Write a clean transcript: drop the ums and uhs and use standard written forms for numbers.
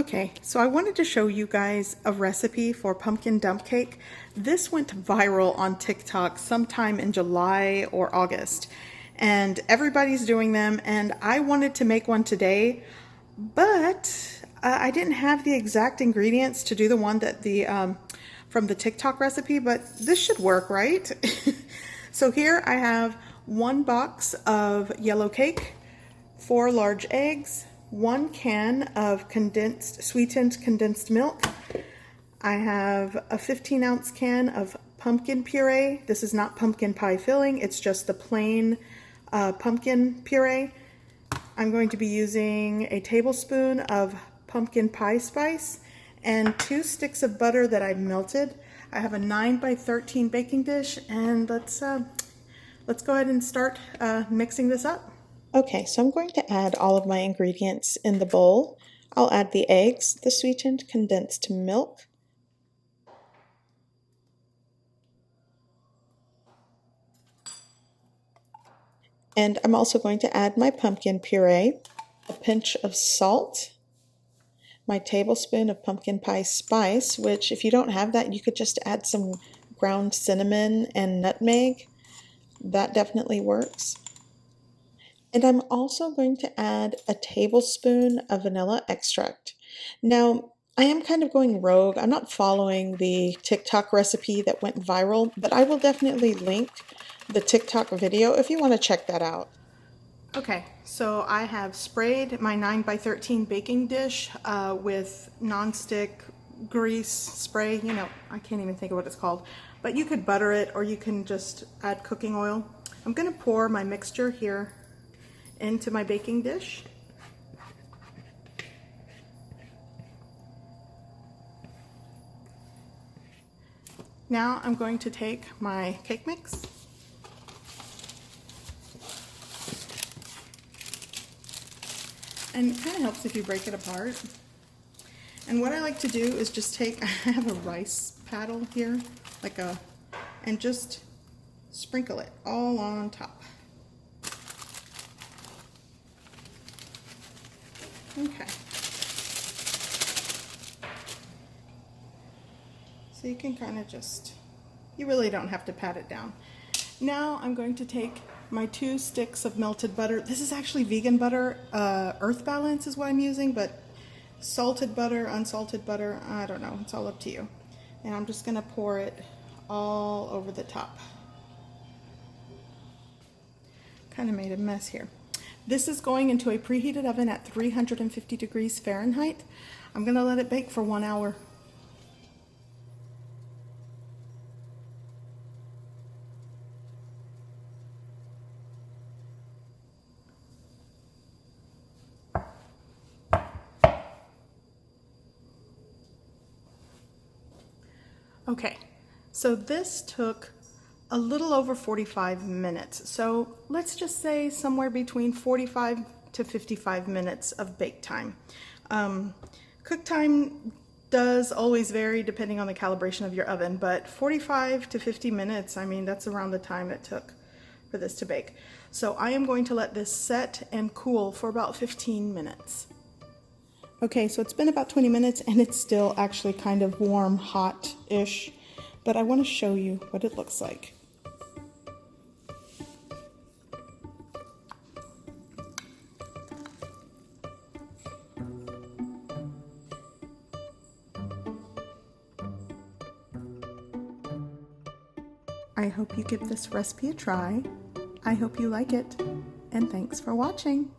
Okay, so I wanted to show you guys a recipe for pumpkin dump cake. This went viral on TikTok sometime in July or August, and everybody's doing them, and I wanted to make one today, but I didn't have the exact ingredients to do the one that from the TikTok recipe, but this should work, right? So here I have 1 box of yellow cake, 4 large eggs, 1 can of sweetened condensed milk. I have a 15-ounce can of pumpkin puree. This is not pumpkin pie filling, it's just the plain pumpkin puree. I'm going to be using a tablespoon of pumpkin pie spice and 2 sticks of butter that I've melted. I have a 9x13 baking dish, and let's go ahead and start mixing this up. Okay, so I'm going to add all of my ingredients in the bowl. I'll add the eggs, the sweetened condensed milk, and I'm also going to add my pumpkin puree, a pinch of salt, my tablespoon of pumpkin pie spice, which if you don't have that, you could just add some ground cinnamon and nutmeg. That definitely works. And I'm also going to add a tablespoon of vanilla extract. Now, I am kind of going rogue. I'm not following the TikTok recipe that went viral, but I will definitely link the TikTok video if you want to check that out. Okay, so I have sprayed my 9x13 baking dish with non-stick grease spray. You know, I can't even think of what it's called, but you could butter it or you can just add cooking oil. I'm going to pour my mixture here into my baking dish. Now I'm going to take my cake mix and it kind of helps if you break it apart. And what I like to do is just take, I have a rice paddle here, and just sprinkle it all on top. Okay. So you can kind of you really don't have to pat it down. Now I'm going to take my 2 sticks of melted butter. This is actually vegan butter. Earth Balance is what I'm using, but salted butter, unsalted butter, I don't know. It's all up to you. And I'm just going to pour it all over the top. Kind of made a mess here. This is going into a preheated oven at 350 degrees Fahrenheit. I'm going to let it bake for 1 hour. Okay, so this took a little over 45 minutes. So let's just say somewhere between 45 to 55 minutes of bake time. Cook time does always vary depending on the calibration of your oven, but 45 to 50 minutes, I mean, that's around the time it took for this to bake. So I am going to let this set and cool for about 15 minutes. Okay, so it's been about 20 minutes and it's still actually kind of warm, hot-ish, but I want to show you what it looks like. I hope you give this recipe a try. I hope you like it, and thanks for watching.